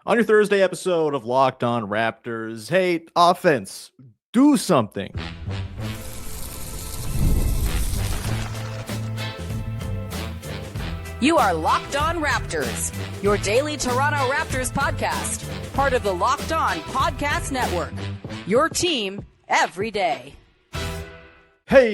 On your Thursday episode of Locked On Raptors, hey, offense, do something. You are Locked On Raptors, your daily Toronto Raptors podcast, part of the Locked On Podcast Network. Your team every day. Hey,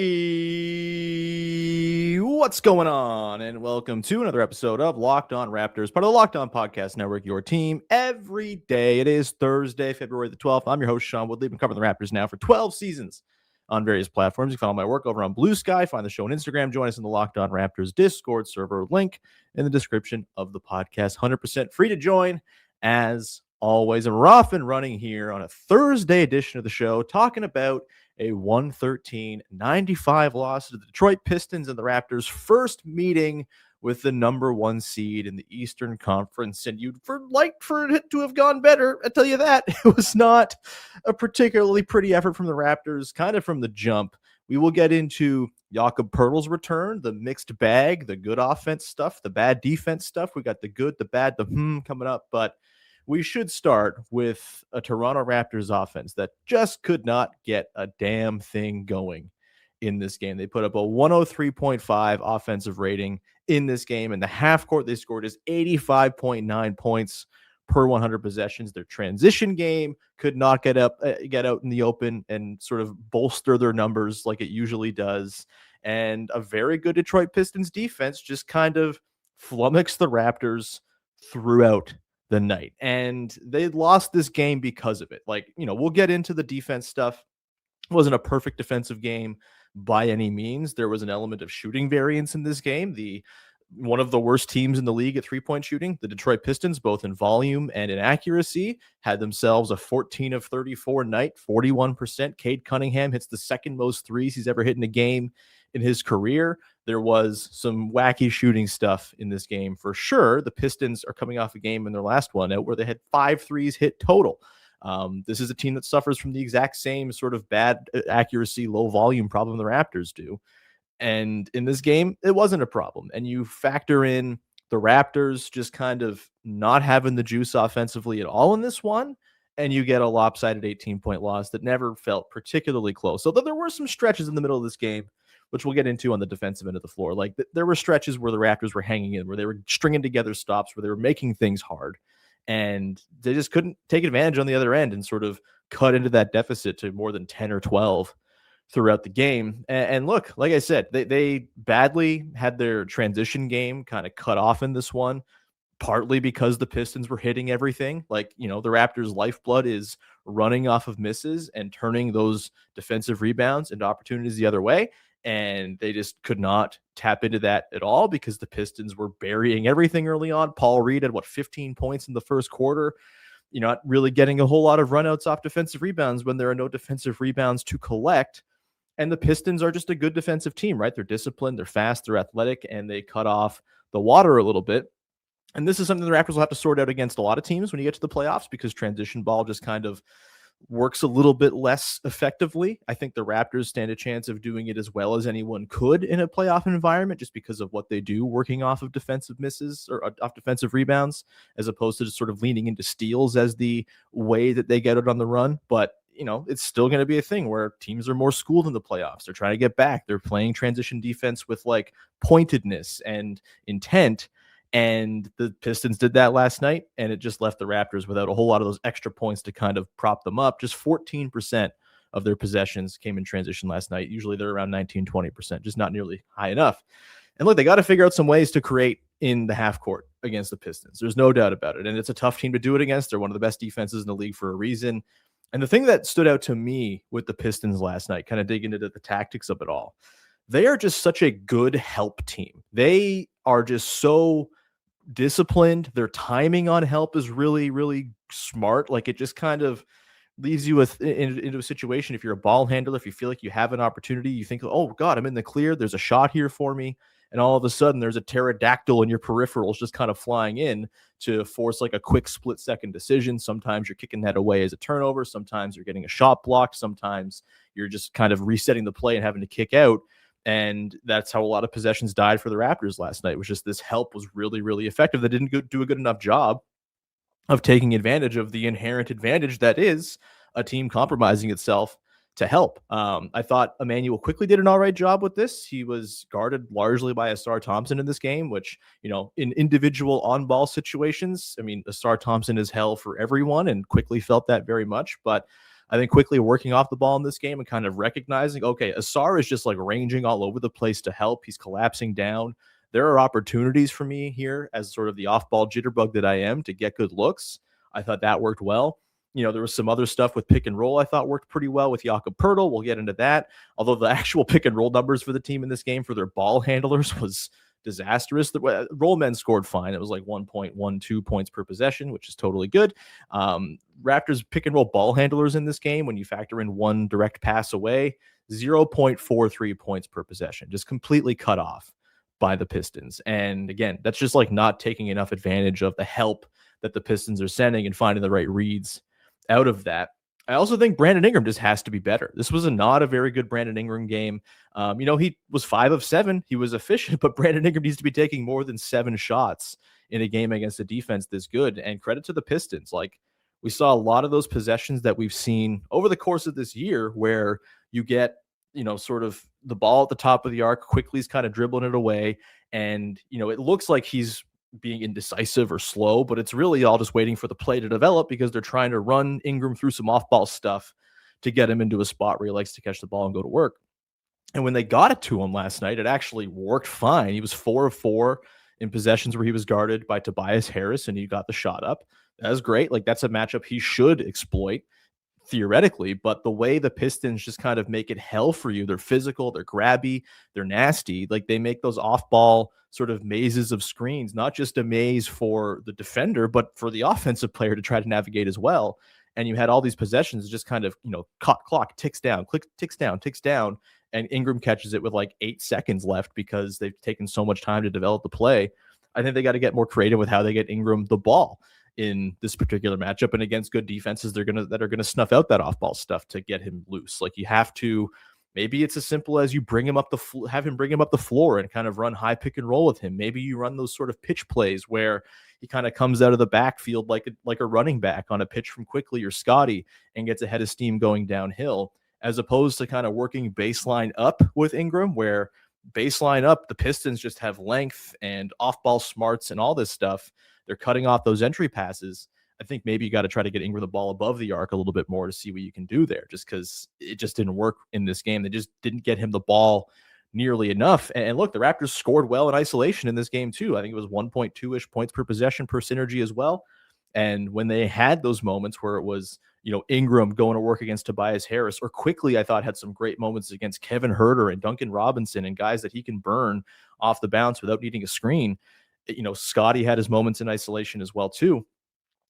what's going on? And welcome to another episode of Locked On Raptors, part of the Locked On Podcast Network, your team every day. It is Thursday, February the 12th. I'm your host, Sean Woodley. I've been covering the Raptors now for 12 seasons on various platforms. You can follow my work over on Blue Sky. Find the show on Instagram. Join us in the Locked On Raptors Discord server. Link in the description of the podcast. 100% free to join, as always. And we're off and running here on a Thursday edition of the show, talking about a 113-95 loss to the Detroit Pistons and the Raptors' first meeting with the number one seed in the Eastern Conference. And you'd like for it to have gone better. I tell you that. It was not a particularly pretty effort from the Raptors, kind of from the jump. We will get into Jakob Poeltl's return, the mixed bag, the good offense stuff, the bad defense stuff. We got the good, the bad, the coming up. But we should start with a Toronto Raptors offense that just could not get a damn thing going in this game. They put up a 103.5 offensive rating in this game. In the half court, they scored is 85.9 points per 100 possessions. Their transition game could not get out in the open and sort of bolster their numbers like it usually does. And a very good Detroit Pistons defense just kind of flummoxed the Raptors throughout the night. And they lost this game because of it. Like, we'll get into the defense stuff. It wasn't a perfect defensive game by any means. There was an element of shooting variance in this game. One of the worst teams in the league at three-point shooting, the Detroit Pistons, both in volume and in accuracy, had themselves a 14 of 34 night, 41%. Cade Cunningham hits the second most threes he's ever hit in a game in his career. There was some wacky shooting stuff in this game for sure. The Pistons are coming off a game in their last one where they had 5 threes hit total. This is a team that suffers from the exact same sort of bad accuracy, low volume problem the Raptors do. And in this game, it wasn't a problem. And you factor in the Raptors just kind of not having the juice offensively at all in this one, and you get a lopsided 18-point loss that never felt particularly close. So there were some stretches in the middle of this game, which we'll get into on the defensive end of the floor. Like there were stretches where the Raptors were hanging in, where they were stringing together stops, where they were making things hard, and they just couldn't take advantage on the other end and sort of cut into that deficit to more than 10 or 12 throughout the game. And look, like I said, they badly had their transition game kind of cut off in this one, partly because the Pistons were hitting everything. Like, the Raptors' lifeblood is running off of misses and turning those defensive rebounds into opportunities the other way. And they just could not tap into that at all because the Pistons were burying everything early on. Paul Reed had 15 points in the first quarter. Not really getting a whole lot of runouts off defensive rebounds when there are no defensive rebounds to collect. And the Pistons are just a good defensive team, right? They're disciplined, they're fast, they're athletic, and they cut off the water a little bit. And this is something the Raptors will have to sort out against a lot of teams when you get to the playoffs, because transition ball just kind of works a little bit less effectively. I think the Raptors stand a chance of doing it as well as anyone could in a playoff environment, just because of what they do working off of defensive misses or off defensive rebounds, as opposed to just sort of leaning into steals as the way that they get it on the run. But it's still going to be a thing where teams are more schooled in the playoffs. They're trying to get back. They're playing transition defense with like pointedness and intent. And the Pistons did that last night, and it just left the Raptors without a whole lot of those extra points to kind of prop them up. Just 14% of their possessions came in transition last night. Usually they're around 19-20%, just not nearly high enough. And look, they got to figure out some ways to create in the half court against the Pistons. There's no doubt about it. And it's a tough team to do it against. They're one of the best defenses in the league for a reason. And the thing that stood out to me with the Pistons last night, kind of digging into the tactics of it all, they are just such a good help team. They are just so disciplined. Their timing on help is really, really smart. Like, it just kind of leaves you into a situation. If you're a ball handler, if you feel like you have an opportunity, you think, oh God, I'm in the clear. There's a shot here for me. And all of a sudden there's a pterodactyl in your peripherals just kind of flying in to force like a quick split-second decision. Sometimes you're kicking that away as a turnover. Sometimes you're getting a shot blocked. Sometimes you're just kind of resetting the play and having to kick out. And that's how a lot of possessions died for the Raptors last night, was just this help was really, really effective. They didn't do a good enough job of taking advantage of the inherent advantage that is a team compromising itself to help. I thought Emmanuel quickly did an all right job with this. He was guarded largely by Asar Thompson in this game, which, in individual on ball situations, I mean, Asar Thompson is hell for everyone, and quickly felt that very much. But I think quickly working off the ball in this game and kind of recognizing, okay, Asar is just like ranging all over the place to help. He's collapsing down. There are opportunities for me here as sort of the off-ball jitterbug that I am to get good looks. I thought that worked well. There was some other stuff with pick and roll I thought worked pretty well with Jakob Poeltl. We'll get into that. Although the actual pick and roll numbers for the team in this game for their ball handlers was disastrous. The roll men scored fine. It was like 1.12 points per possession, which is totally good. Raptors pick and roll ball handlers in this game, when you factor in one direct pass away, 0.43 points per possession, just completely cut off by the Pistons. And again, that's just like not taking enough advantage of the help that the Pistons are sending and finding the right reads out of that. I also think Brandon Ingram just has to be better. This was not a very good Brandon Ingram game. He was 5 of 7. He was efficient, but Brandon Ingram needs to be taking more than 7 shots in a game against a defense this good. And credit to the Pistons. Like, we saw a lot of those possessions that we've seen over the course of this year where you get, sort of the ball at the top of the arc, quickly he's kind of dribbling it away. And, it looks like he's being indecisive or slow, but it's really all just waiting for the play to develop because they're trying to run Ingram through some off-ball stuff to get him into a spot where he likes to catch the ball and go to work. And when they got it to him last night, it actually worked fine. He was 4 of 4 in possessions where he was guarded by Tobias Harris and he got the shot up. That was great. Like, that's a matchup he should exploit theoretically, but the way the Pistons just kind of make it hell for you, they're physical, they're grabby, they're nasty. Like, they make those off-ball sort of mazes of screens, not just a maze for the defender, but for the offensive player to try to navigate as well. And you had all these possessions just kind of, clock ticks down, ticks down, and Ingram catches it with like 8 seconds left because they've taken so much time to develop the play. I think they got to get more creative with how they get Ingram the ball in this particular matchup, and against good defenses that are gonna snuff out that off-ball stuff to get him loose. Like, you have to, maybe it's as simple as you bring him up have him bring him up the floor and kind of run high pick and roll with him. Maybe you run those sort of pitch plays where he kind of comes out of the backfield like a running back on a pitch from Quickly or Scotty and gets ahead of steam going downhill, as opposed to kind of working baseline up with Ingram, where baseline up, the Pistons just have length and off-ball smarts and all this stuff. They're cutting off those entry passes. I think maybe you got to try to get Ingram the ball above the arc a little bit more to see what you can do there, just because it just didn't work in this game. They just didn't get him the ball nearly enough. And look, the Raptors scored well in isolation in this game too. I think it was 1.2-ish points per possession per synergy as well. And when they had those moments where it was, Ingram going to work against Tobias Harris, or Quickly, I thought had some great moments against Kevin Huerter and Duncan Robinson and guys that he can burn off the bounce without needing a screen. Scotty had his moments in isolation as well too.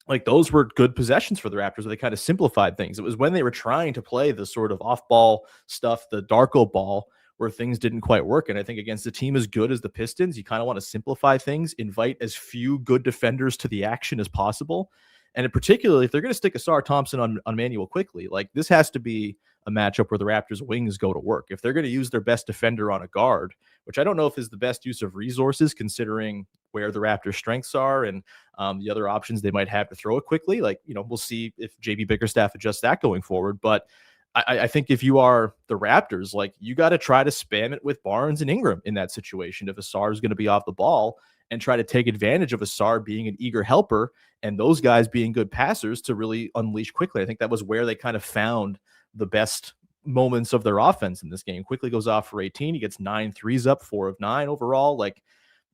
Like, those were good possessions for the Raptors where they kind of simplified things. It was when they were trying to play the sort of off-ball stuff, the Darko ball, where things didn't quite work. And I think against a team as good as the Pistons, you kind of want to simplify things, invite as few good defenders to the action as possible. And particularly if they're going to stick Asar Thompson on Emmanuel Quickly, like, this has to be a matchup where the Raptors wings go to work. If they're going to use their best defender on a guard, which I don't know if is the best use of resources considering where the Raptors' strengths are and the other options they might have to throw it quickly. Like, we'll see if JB Bickerstaff adjusts that going forward. But I think if you are the Raptors, like, you got to try to spam it with Barnes and Ingram in that situation if Asar is going to be off the ball, and try to take advantage of Asar being an eager helper and those guys being good passers to really unleash Quickly. I think that was where they kind of found the best moments of their offense in this game. Quickly goes off for 18. He gets 9 threes up, 4 of 9 overall. Like,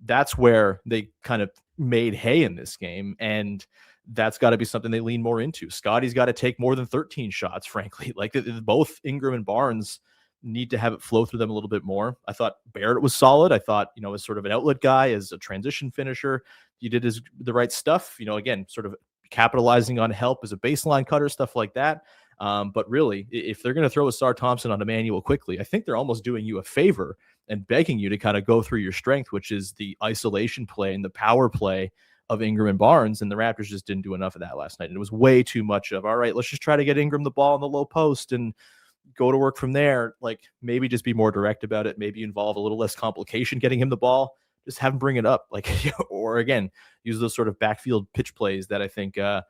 that's where they kind of made hay in this game. And that's got to be something they lean more into. Scotty's got to take more than 13 shots, frankly. Like, both Ingram and Barnes need to have it flow through them a little bit more. I thought Barrett was solid. I thought, as sort of an outlet guy, as a transition finisher, he did the right stuff, again, sort of capitalizing on help as a baseline cutter, stuff like that. But really, if they're going to throw Asar Thompson on Emmanuel Quickly, I think they're almost doing you a favor and begging you to kind of go through your strength, which is the isolation play and the power play of Ingram and Barnes. And the Raptors just didn't do enough of that last night. And it was way too much of, all right, let's just try to get Ingram the ball in the low post and go to work from there. Like, maybe just be more direct about it. Maybe involve a little less complication getting him the ball. just have him bring it up, like, or again, use those sort of backfield pitch plays that I think, have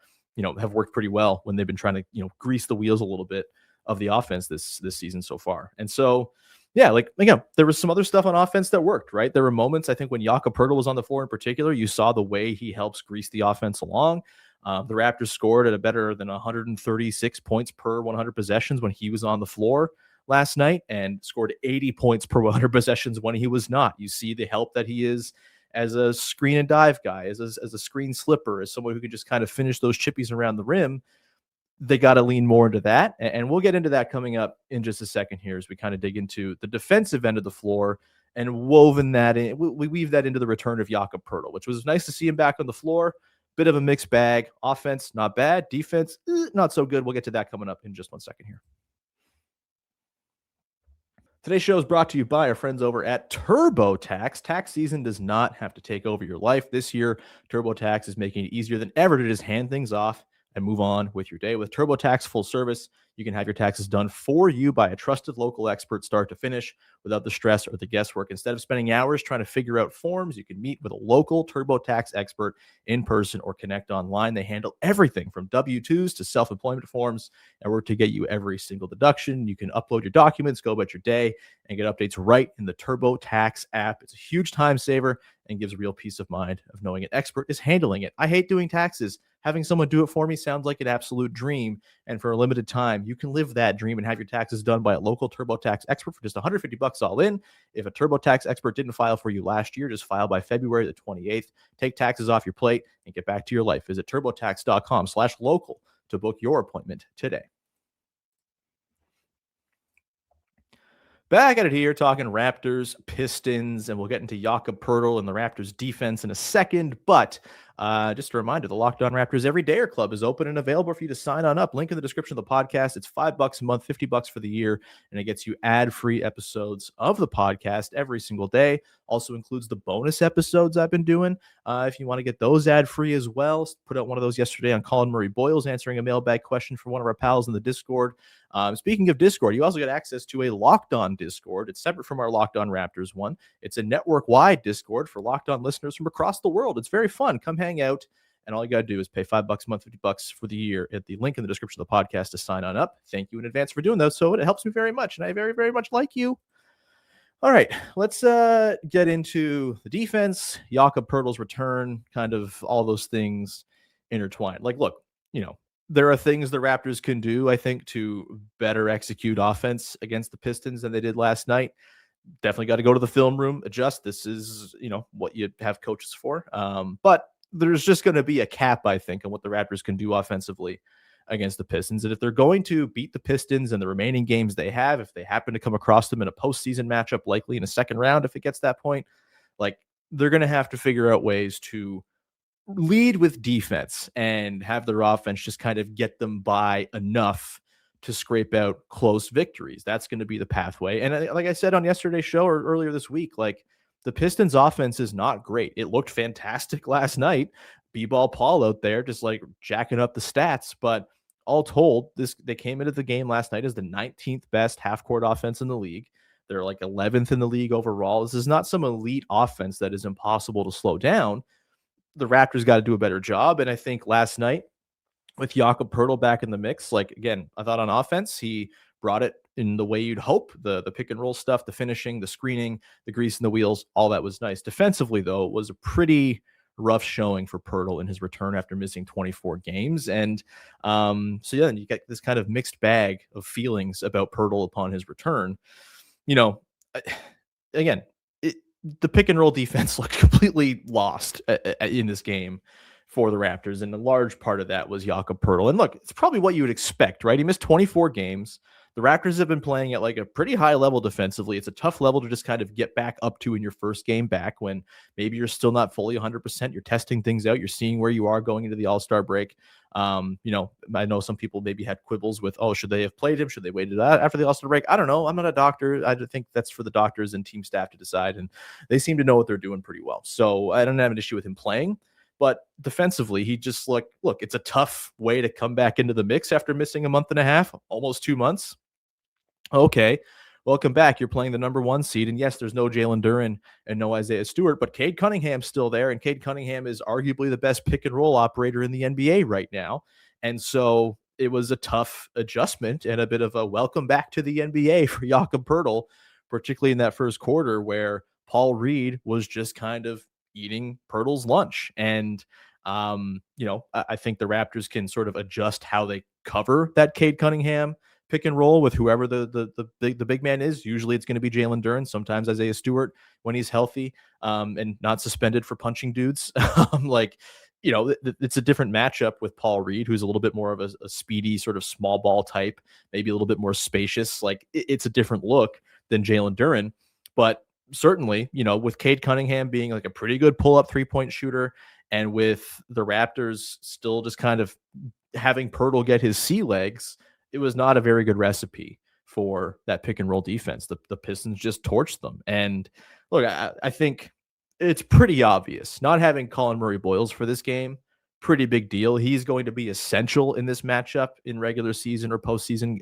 worked pretty well when they've been trying to, grease the wheels a little bit of the offense this season so far. And so, yeah, like again, there was some other stuff on offense that worked, right? There were moments, I think, when Jakob Poeltl was on the floor in particular, you saw the way he helps grease the offense along. The Raptors scored at a better than 136 points per 100 possessions when he was on the floor last night, and scored 80 points per 100 possessions when he was not. You see the help that he is as a screen and dive guy, as a screen slipper, as someone who can just kind of finish those chippies around the rim. They got to lean more into that. And we'll get into that coming up in just a second here as we kind of dig into the defensive end of the floor and woven that in. We weave that into the return of Jakob Poeltl, which was nice to see him back on the floor. Bit of a mixed bag. Offense, not bad. Defense, not so good. We'll get to that coming up in just 1 second here. Today's show is brought to you by our friends over at TurboTax. Tax season does not have to take over your life. This year, TurboTax is making it easier than ever to just hand things off and move on with your day. With TurboTax full service, you can have your taxes done for you by a trusted local expert start to finish without the stress or the guesswork. Instead of spending hours trying to figure out forms, you can meet with a local TurboTax expert in person or connect online. They handle everything from W-2s to self-employment forms and work to get you every single deduction. You can upload your documents, go about your day, and get updates right in the TurboTax app. It's a huge time saver and gives real peace of mind of knowing an expert is handling it. I hate doing taxes. Having someone do it for me sounds like an absolute dream. And for a limited time, you can live that dream and have your taxes done by a local TurboTax expert for just $150 all in. If a TurboTax expert didn't file for you last year, just file by February the 28th. Take taxes off your plate and get back to your life. Visit turbotax.com/local to book your appointment today. Back at it here, talking Raptors, Pistons, and we'll get into Jakob Poeltl and the Raptors defense in a second. But just a reminder, the Locked On Raptors Everydayer Club is open and available for you to sign on up. Link in the description of the podcast. It's $5 a month, $50 for the year, and it gets you ad-free episodes of the podcast every single day. Also includes the bonus episodes I've been doing. If you want to get those ad-free as well, put out one of those yesterday on Colin Murray Boyles answering a mailbag question from one of our pals in the Discord. Speaking of Discord, you also get access to a Locked On Discord. It's separate from our Locked On Raptors one. It's a network-wide Discord for Locked On listeners from across the world. It's very fun. Come hang out, and all you got to do is pay $5 a month, $50 for the year at the link in the description of the podcast to sign on up. Thank you in advance for doing those. So it helps me very much, and I very, very much like you. All right, let's get into the defense, Jakob Poeltl's return, kind of all those things intertwined. Like, look, there are things the Raptors can do, I think, to better execute offense against the Pistons than they did last night. Definitely got to go to the film room, adjust. This is, what you have coaches for. But there's just going to be a cap, I think, on what the Raptors can do offensively against the Pistons. And if they're going to beat the Pistons in the remaining games they have, if they happen to come across them in a postseason matchup, likely in a second round, if it gets that point, like, they're going to have to figure out ways to lead with defense and have their offense just kind of get them by enough to scrape out close victories. That's going to be the pathway. And like I said on yesterday's show or earlier this week, like, the Pistons offense is not great. It looked fantastic last night. B-ball Paul out there just like jacking up the stats. But all told, they came into the game last night as the 19th best half-court offense in the league. They're like 11th in the league overall. This is not some elite offense that is impossible to slow down. The Raptors got to do a better job. And I think last night, with Jakob Poeltl back in the mix, like, again, I thought on offense, he brought it in the way you'd hope. The pick and roll stuff, the finishing, the screening, the grease in the wheels, all that was nice. Defensively, though, it was a pretty rough showing for Poeltl in his return after missing 24 games. And so, yeah, you get this kind of mixed bag of feelings about Poeltl upon his return. Again, the pick and roll defense looked completely lost in this game for the Raptors, and a large part of that was Jakob Poeltl. And look, it's probably what you would expect, right? He missed 24 games. The Raptors have been playing at like a pretty high level defensively. It's a tough level to just kind of get back up to in your first game back when maybe you're still not fully 100%. You're testing things out. You're seeing where you are going into the All-Star break. I know some people maybe had quibbles with, should they have played him? Should they wait it out after the All-Star break? I don't know. I'm not a doctor. I think that's for the doctors and team staff to decide, and they seem to know what they're doing pretty well. So I don't have an issue with him playing. But defensively, he just look, it's a tough way to come back into the mix after missing a month and a half, almost 2 months. Okay, welcome back. You're playing the number 1 seed. And yes, there's no Jalen Duren and no Isaiah Stewart, but Cade Cunningham's still there. And Cade Cunningham is arguably the best pick and roll operator in the NBA right now. And so it was a tough adjustment and a bit of a welcome back to the NBA for Jakob Poeltl, particularly in that first quarter where Paul Reed was just kind of eating Poeltl's lunch. And, I think the Raptors can sort of adjust how they cover that Cade Cunningham pick and roll with whoever the big man is. Usually it's going to be Jalen Duren, sometimes Isaiah Stewart when he's healthy, and not suspended for punching dudes. It's a different matchup with Paul Reed, who's a little bit more of a speedy sort of small ball type, maybe a little bit more spacious. Like it's a different look than Jalen Duren, but certainly, with Cade Cunningham being like a pretty good pull-up three-point shooter, and with the Raptors still just kind of having Poeltl get his sea legs, it was not a very good recipe for that pick and roll defense. The Pistons just torched them. And look, I think it's pretty obvious not having Colin Murray-Boyles for this game, pretty big deal. He's going to be essential in this matchup in regular season or postseason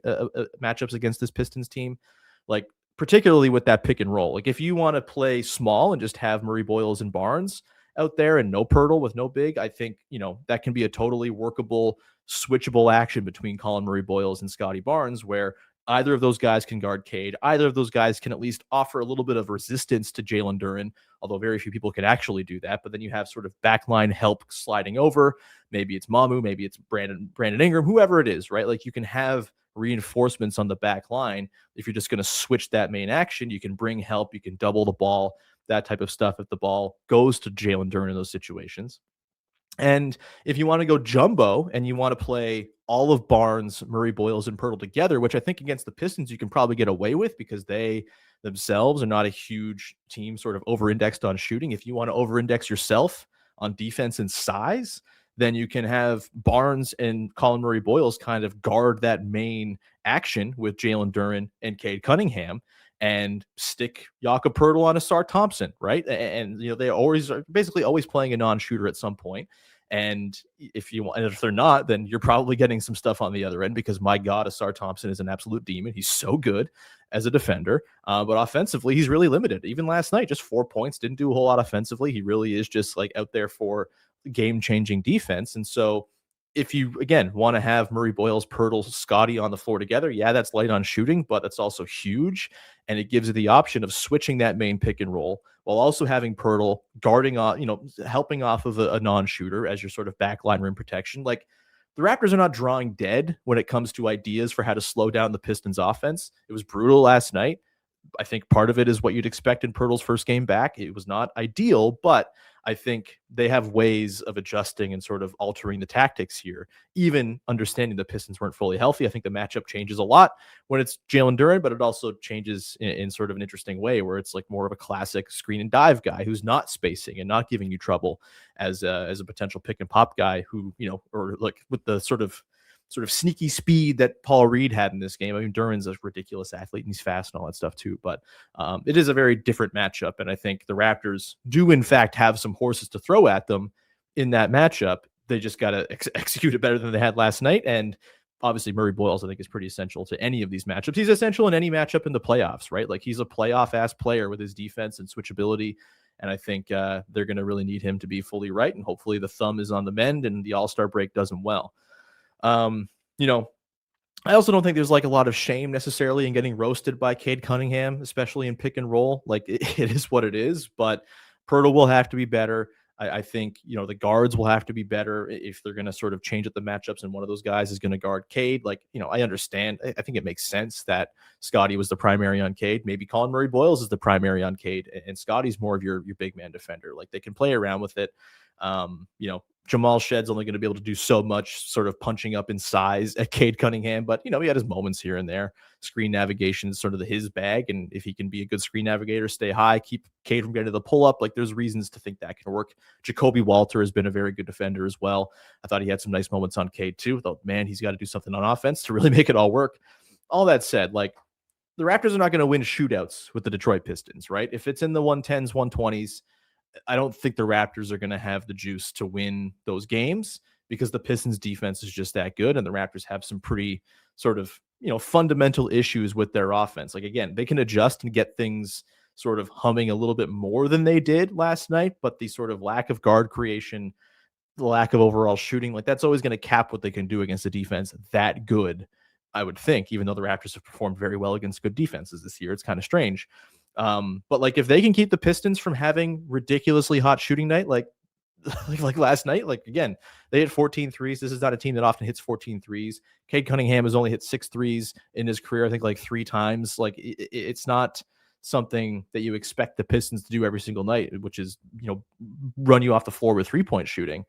matchups against this Pistons team. Like, particularly with that pick and roll. Like if you want to play small and just have Murray-Boyles and Barnes out there and no Poeltl with no big, I think, that can be a totally workable, switchable action between Colin Murray-Boyles and Scotty Barnes, where either of those guys can guard Cade. Either of those guys can at least offer a little bit of resistance to Jalen Duren, although very few people can actually do that. But then you have sort of backline help sliding over. Maybe it's Mamu, maybe it's Brandon Ingram, whoever it is, right? Like you can have reinforcements on the back line. If you're just going to switch that main action, you can bring help, you can double the ball, that type of stuff if the ball goes to Jalen Duren in those situations. And if you want to go jumbo and you want to play all of Barnes, Murray-Boyles, and Poeltl together, which I think against the Pistons you can probably get away with because they themselves are not a huge team sort of over-indexed on shooting. If you want to over-index yourself on defense and size, then you can have Barnes and Colin Murray-Boyles kind of guard that main action with Jalen Duren and Cade Cunningham and stick Jakob Poeltl on Asar Thompson, right? And they always are basically always playing a non-shooter at some point. And if they're not, then you're probably getting some stuff on the other end because my God, Asar Thompson is an absolute demon. He's so good as a defender, but offensively, he's really limited. Even last night, just 4 points, didn't do a whole lot offensively. He really is just like out there for game-changing defense. And so if you, again, want to have Murray-Boyles, Poeltl, Scotty on the floor together, yeah, that's light on shooting, but that's also huge. And it gives you the option of switching that main pick and roll while also having Poeltl guarding on, helping off of a non-shooter as your sort of backline rim protection. Like the Raptors are not drawing dead when it comes to ideas for how to slow down the Pistons offense. It was brutal last night. I think part of it is what you'd expect in Poeltl's first game back. It was not ideal, but I think they have ways of adjusting and sort of altering the tactics here, even understanding the Pistons weren't fully healthy. I think the matchup changes a lot when it's Jalen Duren, but it also changes in sort of an interesting way where it's like more of a classic screen and dive guy who's not spacing and not giving you trouble as a potential pick and pop guy who, or like with the sort of sneaky speed that Paul Reed had in this game. I mean, Duren's a ridiculous athlete and he's fast and all that stuff too, but it is a very different matchup. And I think the Raptors do in fact have some horses to throw at them in that matchup. They just got to execute it better than they had last night. And obviously Murray-Boyles, I think, is pretty essential to any of these matchups. He's essential in any matchup in the playoffs, right? Like he's a playoff ass player with his defense and switchability. And I think they're going to really need him to be fully right. And hopefully the thumb is on the mend and the All-Star break does him well. I also don't think there's like a lot of shame necessarily in getting roasted by Cade Cunningham, especially in pick and roll. Like it is what it is, but Poeltl will have to be better. I think, the guards will have to be better if they're going to sort of change up the matchups and one of those guys is going to guard Cade. Like, I understand. I think it makes sense that Scotty was the primary on Cade. Maybe Colin Murray-Boyles is the primary on Cade and Scotty's more of your big man defender. Like they can play around with it. Jamal Shedd's only going to be able to do so much sort of punching up in size at Cade Cunningham, but he had his moments here and there. Screen navigation is sort of his bag, and if he can be a good screen navigator, stay high, keep Cade from getting to the pull-up, like there's reasons to think that can work. Jakob Poeltl has been a very good defender as well. I thought he had some nice moments on Cade too, though, man, he's got to do something on offense to really make it all work. All that said, like the Raptors are not going to win shootouts with the Detroit Pistons, right? If it's in the 110s, 120s, I don't think the Raptors are going to have the juice to win those games because the Pistons defense is just that good, and the Raptors have some pretty sort of, fundamental issues with their offense. Like, again, they can adjust and get things sort of humming a little bit more than they did last night, but the sort of lack of guard creation, the lack of overall shooting, like that's always going to cap what they can do against a defense that good, I would think, even though the Raptors have performed very well against good defenses this year. It's kind of strange. But like if they can keep the Pistons from having ridiculously hot shooting night, like like last night, like again, they hit 14 threes. This is not a team that often hits 14 threes. Cade Cunningham has only hit 6 threes in his career, I think like 3 times. Like it's not something that you expect the Pistons to do every single night, which is, run you off the floor with 3-point shooting.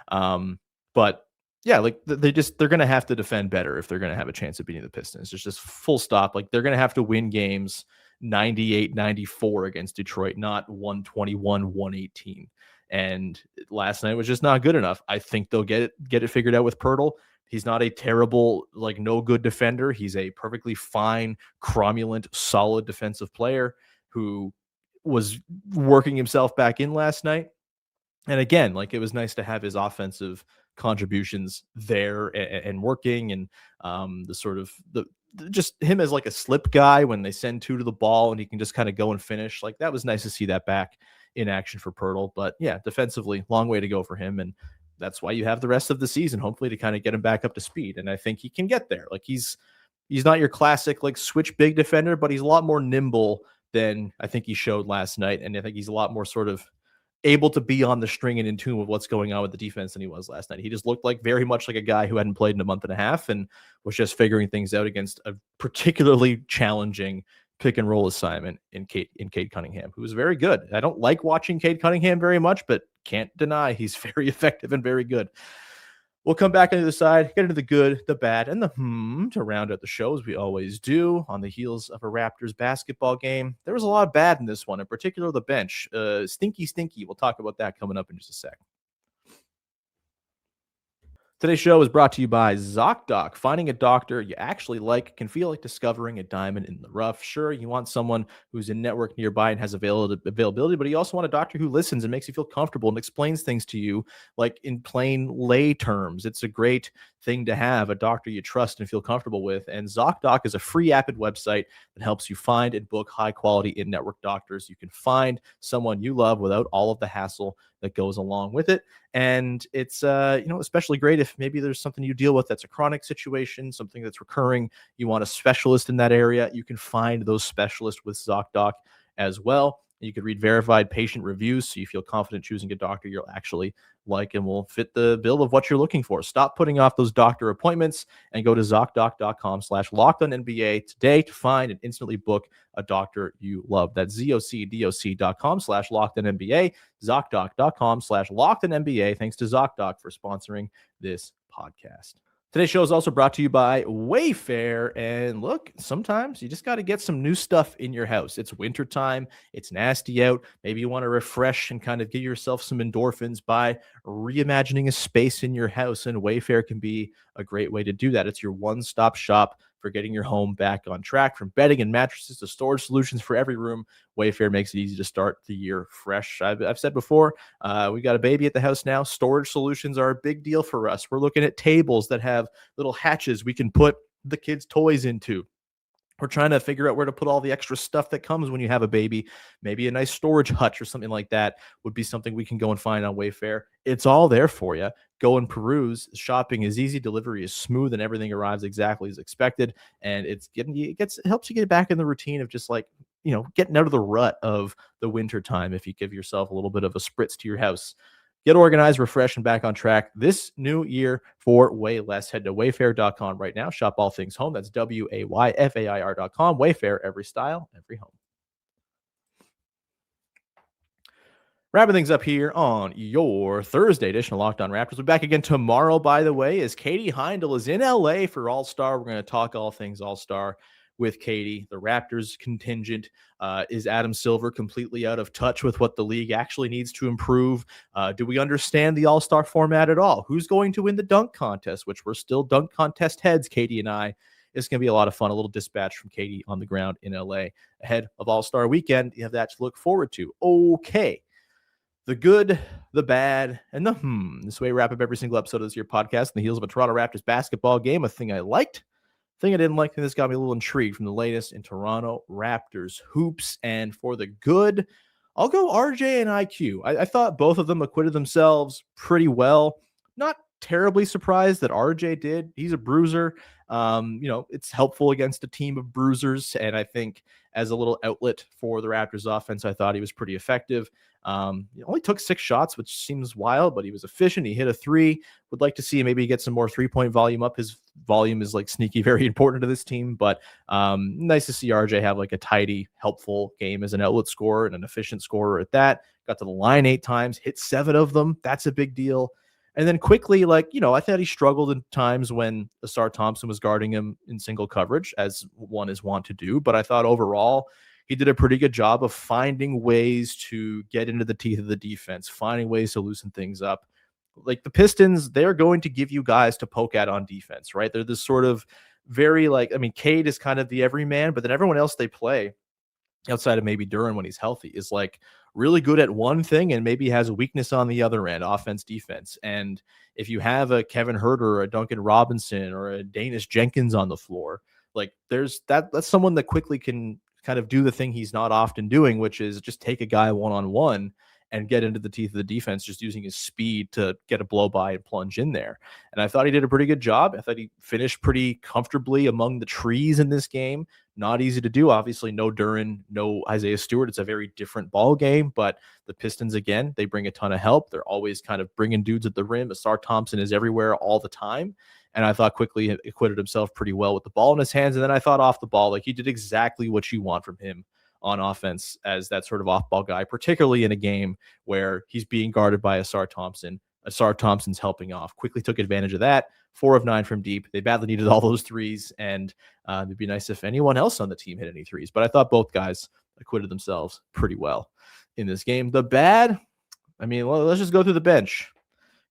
But yeah, like they're going to have to defend better if they're going to have a chance of beating the Pistons. It's just full stop. Like they're going to have to win games 98-94 against Detroit, not 121-118. And last night was just not good enough. I think they'll get it figured out with Poeltl. He's not a terrible, like no good defender. He's a perfectly fine, cromulent, solid defensive player who was working himself back in last night. And again, like it was nice to have his offensive contributions there and working, and the sort of just him as like a slip guy when they send 2 to the ball and he can just kind of go and finish. Like that was nice to see that back in action for Poeltl. But yeah, defensively, long way to go for him. And that's why you have the rest of the season, hopefully, to kind of get him back up to speed. And I think he can get there. Like he's not your classic like switch big defender, but he's a lot more nimble than I think he showed last night. And I think he's a lot more sort of able to be on the string and in tune with what's going on with the defense than he was last night. He just looked like very much like a guy who hadn't played in a month and a half and was just figuring things out against a particularly challenging pick and roll assignment in Cade Cunningham, who was very good. I don't like watching Cade Cunningham very much, but can't deny he's very effective and very good. We'll come back on the other side, get into the good, the bad, and the to round out the show, as we always do, on the heels of a Raptors basketball game. There was a lot of bad in this one, in particular the bench. Stinky. We'll talk about that coming up in just a sec. Today's show is brought to you by ZocDoc. Finding a doctor you actually like can feel like discovering a diamond in the rough. Sure, you want someone who's in network nearby and has availability, but you also want a doctor who listens and makes you feel comfortable and explains things to you like in plain lay terms. It's a great thing to have a doctor you trust and feel comfortable with. And ZocDoc is a free app and website that helps you find and book high quality in-network doctors. You can find someone you love without all of the hassle that goes along with it. And it's, especially great if maybe there's something you deal with that's a chronic situation, something that's recurring. You want a specialist in that area. You can find those specialists with ZocDoc as well. You could read verified patient reviews so you feel confident choosing a doctor you'll actually like and will fit the bill of what you're looking for. Stop putting off those doctor appointments and go to ZocDoc.com/LockedOnNBA today to find and instantly book a doctor you love. That's ZocDoc.com/LockedOnNBA, ZocDoc.com/LockedOnNBA. Thanks to ZocDoc for sponsoring this podcast. Today's show is also brought to you by Wayfair. And look, sometimes you just got to get some new stuff in your house. It's wintertime. It's nasty out. Maybe you want to refresh and kind of give yourself some endorphins by reimagining a space in your house. And Wayfair can be a great way to do that. It's your one-stop shop for getting your home back on track. From bedding and mattresses to storage solutions for every room, Wayfair makes it easy to start the year fresh. I've said before, we got a baby at the house now. Storage solutions are a big deal for us. We're looking at tables that have little hatches we can put the kids' toys into. We're trying to figure out where to put all the extra stuff that comes when you have a baby. Maybe a nice storage hutch or something like that would be something we can go and find on Wayfair. It's all there for you. Go and peruse. Shopping is easy. Delivery is smooth, and everything arrives exactly as expected. And it helps you get back in the routine of just like, getting out of the rut of the winter time if you give yourself a little bit of a spritz to your house. Get organized, refreshed, and back on track this new year for way less. Head to wayfair.com right now. Shop all things home. That's WAYFAIR.com. Wayfair, every style, every home. Wrapping things up here on your Thursday edition of Locked On Raptors. We'll be back again tomorrow, by the way, as Katie Heindl is in LA for All-Star. We're going to talk all things All-Star with Katie. The Raptors contingent. Is Adam Silver completely out of touch with what the league actually needs to improve? Do we understand the All-Star format at all? Who's going to win the dunk contest, which we're still dunk contest heads, Katie and I. It's going to be a lot of fun. A little dispatch from Katie on the ground in LA ahead of All-Star weekend. You have that to look forward to. Okay. The good, the bad, and the This way, we wrap up every single episode of this year podcast on the heels of a Toronto Raptors basketball game. A thing I liked, thing I didn't like, and this got me a little intrigued from the latest in Toronto Raptors hoops. And for the good, I'll go RJ and IQ. I thought both of them acquitted themselves pretty well. Not terribly surprised that RJ did. He's a bruiser. It's helpful against a team of bruisers. And I think as a little outlet for the Raptors offense, I thought he was pretty effective. He only took 6 shots, which seems wild, but he was efficient. He hit a 3. Would like to see maybe get some more 3-point volume up. His volume is like sneaky, very important to this team, but nice to see RJ have like a tidy, helpful game as an outlet scorer and an efficient scorer at that. Got to the line 8 times, hit 7 of them. That's a big deal. And then quickly, I thought he struggled in times when Asar Thompson was guarding him in single coverage, as one is wont to do. But I thought overall, he did a pretty good job of finding ways to get into the teeth of the defense, finding ways to loosen things up. Like the Pistons, they're going to give you guys to poke at on defense, right? They're this sort of very Cade is kind of the everyman, but then everyone else they play outside of maybe Duran when he's healthy is like really good at one thing and maybe has a weakness on the other end, offense, defense. And if you have a Kevin Huerter or a Duncan Robinson or a Danish Jenkins on the floor, like that's someone that quickly can kind of do the thing he's not often doing, which is just take a guy one-on-one and get into the teeth of the defense, just using his speed to get a blow by and plunge in there. And I thought he did a pretty good job. I thought he finished pretty comfortably among the trees in this game. Not easy to do. Obviously, no Duran, no Isaiah Stewart. It's a very different ball game, but the Pistons, again, they bring a ton of help. They're always kind of bringing dudes at the rim. Asar Thompson is everywhere all the time. And I thought quickly he acquitted himself pretty well with the ball in his hands. And then I thought off the ball, like he did exactly what you want from him on offense as that sort of off-ball guy, particularly in a game where he's being guarded by Asar Thompson. Asar Thompson's helping off. Quickly took advantage of that. 4 of 9 from deep. They badly needed all those threes, and it'd be nice if anyone else on the team hit any threes. But I thought both guys acquitted themselves pretty well in this game. The bad, let's just go through the bench.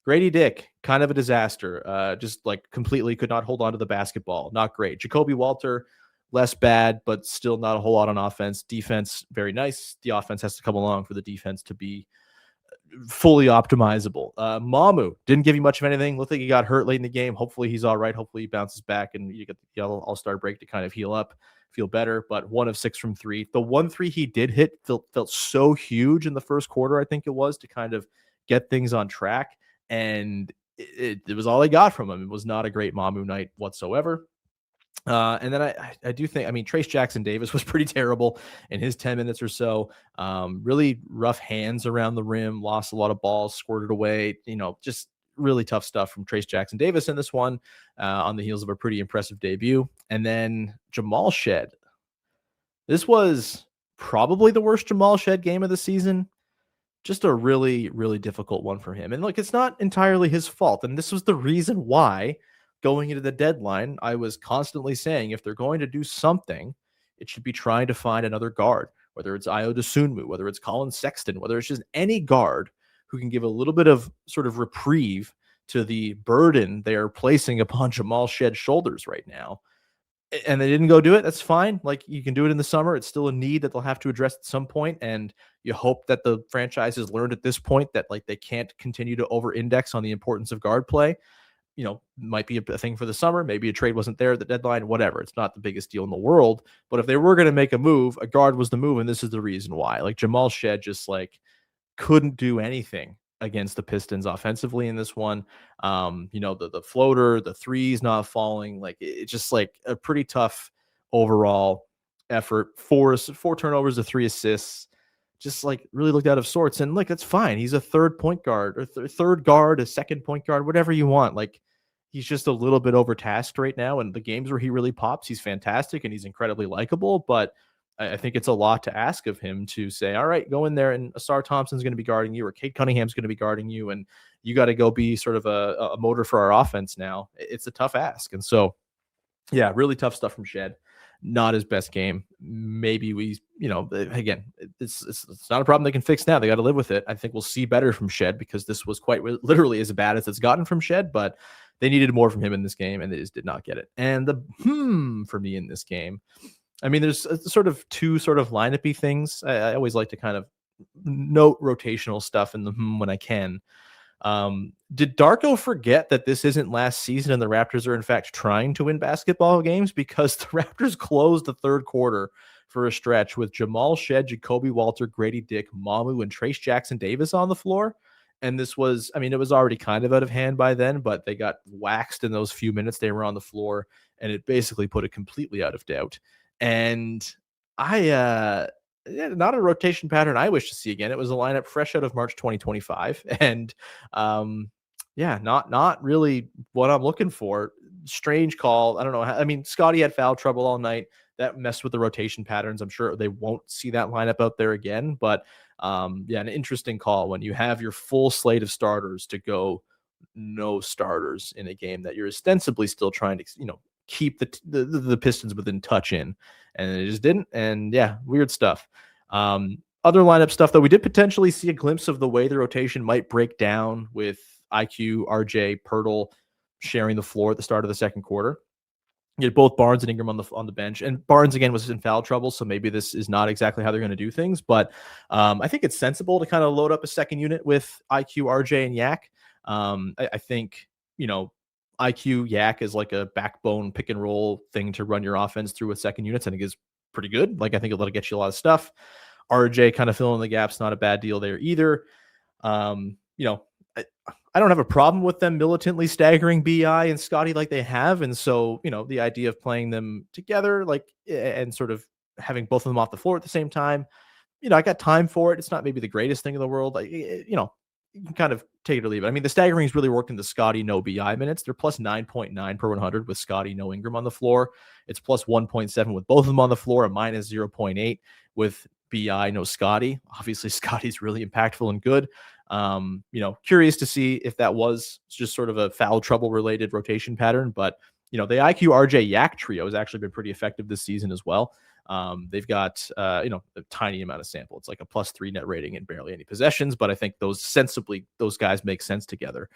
Grady Dick, kind of a disaster. Just like completely could not hold on to the basketball. Not great. Jakob Poeltl, less bad, but still not a whole lot on offense. Defense, very nice. The offense has to come along for the defense to be fully optimizable. Mamu didn't give you much of anything. Looked like he got hurt late in the game. Hopefully he's all right. Hopefully he bounces back and you get the all-star break to kind of heal up, feel better. But 1 of 6 from 3. The 1 3 he did hit felt so huge in the first quarter, I think it was, to kind of get things on track. And it was all I got from him. It was not a great Mamu night whatsoever. And then I do think, Trace Jackson Davis was pretty terrible in his 10 minutes or so. Really rough hands around the rim, lost a lot of balls, squirted away, just really tough stuff from Trace Jackson Davis in this one, on the heels of a pretty impressive debut. And then Jamal Shed. This was probably the worst Jamal Shed game of the season. Just a really, really difficult one for him. And look, it's not entirely his fault. And this was the reason why going into the deadline, I was constantly saying, if they're going to do something, it should be trying to find another guard, whether it's Ayo Dosunmu, whether it's Colin Sexton, whether it's just any guard who can give a little bit of sort of reprieve to the burden they are placing upon Jamal Shed's shoulders right now. And they didn't go do it. That's fine. Like, you can do it in the summer. It's still a need that they'll have to address at some point. And you hope that the franchise has learned at this point that like they can't continue to over-index on the importance of guard play. Might be a thing for the summer. Maybe a trade wasn't there at the deadline, whatever. It's not the biggest deal in the world. But if they were going to make a move, a guard was the move. And this is the reason why. Like, Jamal Shed just like couldn't do anything against the Pistons offensively in this one. The floater, the threes not falling, like it's just like a pretty tough overall effort. 4 turnovers to 3 assists, just like really looked out of sorts. And like, that's fine. He's a third point guard or third guard, a second point guard, whatever you want. Like, he's just a little bit overtasked right now. And the games where he really pops, he's fantastic and he's incredibly likable. But I think it's a lot to ask of him to say, all right, go in there and Asar Thompson's going to be guarding you, or Cade Cunningham's going to be guarding you, and you got to go be sort of a motor for our offense now. It's a tough ask. And so, yeah, really tough stuff from Shed. Not his best game. Maybe again, it's not a problem they can fix now. They got to live with it. I think we'll see better from Shed because this was quite literally as bad as it's gotten from Shed, but they needed more from him in this game and they just did not get it. And the for me in this game, there's sort of 2 sort of lineup-y things. I always like to kind of note rotational stuff in the when I can. Did Darko forget that this isn't last season and the Raptors are in fact trying to win basketball games? Because the Raptors closed the third quarter for a stretch with Jamal Shed, Jakob Poeltl, Grady Dick, Mamu, and Trace Jackson Davis on the floor. And this was, I mean, it was already kind of out of hand by then, but they got waxed in those few minutes they were on the floor, and it basically put it completely out of doubt. And not a rotation pattern I wish to see again. It was a lineup fresh out of March 2025, and not really what I'm looking for. Strange call. I don't know. I mean, Scotty had foul trouble all night. That messed with the rotation patterns. I'm sure they won't see that lineup out there again, but an interesting call when you have your full slate of starters to go no starters in a game that you're ostensibly still trying to, keep the Pistons within touch in, and it just didn't. And weird stuff. Other lineup stuff, though, we did potentially see a glimpse of the way the rotation might break down with IQ, RJ, Poeltl sharing the floor at the start of the second quarter. You had both Barnes and Ingram on the bench, and Barnes again was in foul trouble, so maybe this is not exactly how they're going to do things. But I think it's sensible to kind of load up a second unit with IQ, RJ, and Yak. I think IQ Yak is like a backbone pick and roll thing to run your offense through with second units. I think is pretty good. Like I think it'll get you a lot of stuff. RJ kind of filling the gaps, not a bad deal there either. I don't have a problem with them militantly staggering BI and Scotty like they have. And so, the idea of playing them together, and sort of having both of them off the floor at the same time, I got time for it. It's not maybe the greatest thing in the world. You can kind of take it or leave it. I mean, the staggering's really worked in the Scotty no BI minutes. They're plus 9.9 per 100 with Scotty no Ingram on the floor. It's plus 1.7 with both of them on the floor, and minus 0.8 with BI no Scotty. Obviously, Scotty's really impactful and good. Curious to see if that was just sort of a foul trouble related rotation pattern, but the IQ RJ Yak trio has actually been pretty effective this season as well. They've got a tiny amount of sample. It's like a +3 net rating and barely any possessions, but I think those guys make sense together.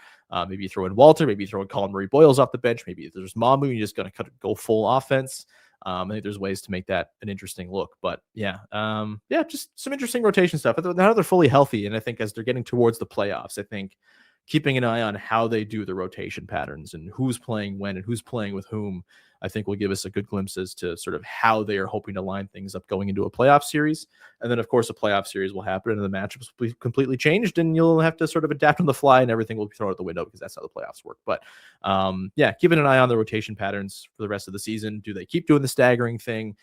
Maybe you throw in Walter, maybe you throw in Colin Murray Boyles off the bench, maybe if there's Mamu, you're just going to go full offense. I think there's ways to make that an interesting look, but just some interesting rotation stuff. Now they're fully healthy, and I think as they're getting towards the playoffs, I think keeping an eye on how they do the rotation patterns and who's playing when and who's playing with whom, I think will give us a good glimpse as to sort of how they are hoping to line things up going into a playoff series. And then, of course, a playoff series will happen and the matchups will be completely changed and you'll have to sort of adapt on the fly and everything will be thrown out the window because that's how the playoffs work. But keeping an eye on the rotation patterns for the rest of the season. Do they keep doing the staggering thing?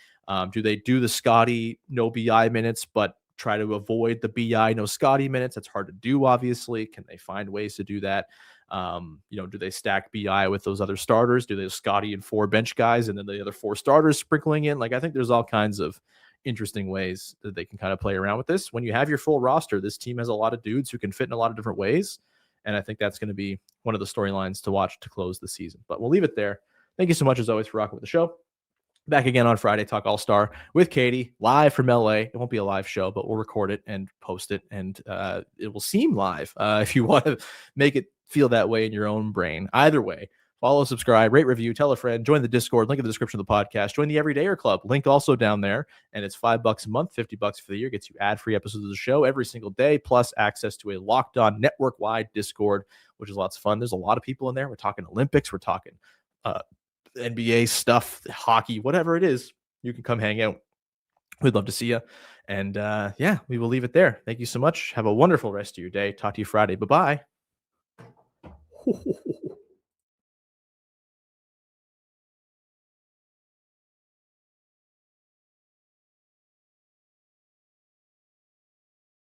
Do they do the Scotty no BI minutes, but try to avoid the BI no Scotty minutes? That's hard to do, obviously. Can they find ways to do that? Do they stack BI with those other starters? Do they have Scotty and 4 bench guys and then the other 4 starters sprinkling in? I think there's all kinds of interesting ways that they can kind of play around with this. When you have your full roster, this team has a lot of dudes who can fit in a lot of different ways. And I think that's going to be one of the storylines to watch to close the season. But we'll leave it there. Thank you so much, as always, for rocking with the show. Back again on Friday, Talk All-Star with Katie, live from LA. It won't be a live show, but we'll record it and post it, and it will seem live if you want to make it feel that way in your own brain. Either way, follow, subscribe, rate, review, tell a friend, join the Discord, link in the description of the podcast, join the Everydayer Club, link also down there, and it's $5 a month, $50 for the year, gets you ad-free episodes of the show every single day, plus access to a Locked On network-wide Discord, which is lots of fun. There's a lot of people in there. We're talking Olympics, we're talking NBA stuff, hockey, whatever it is, you can come hang out. We'd love to see you. And we will leave it there. Thank you so much. Have a wonderful rest of your day. Talk to you Friday. Bye-bye.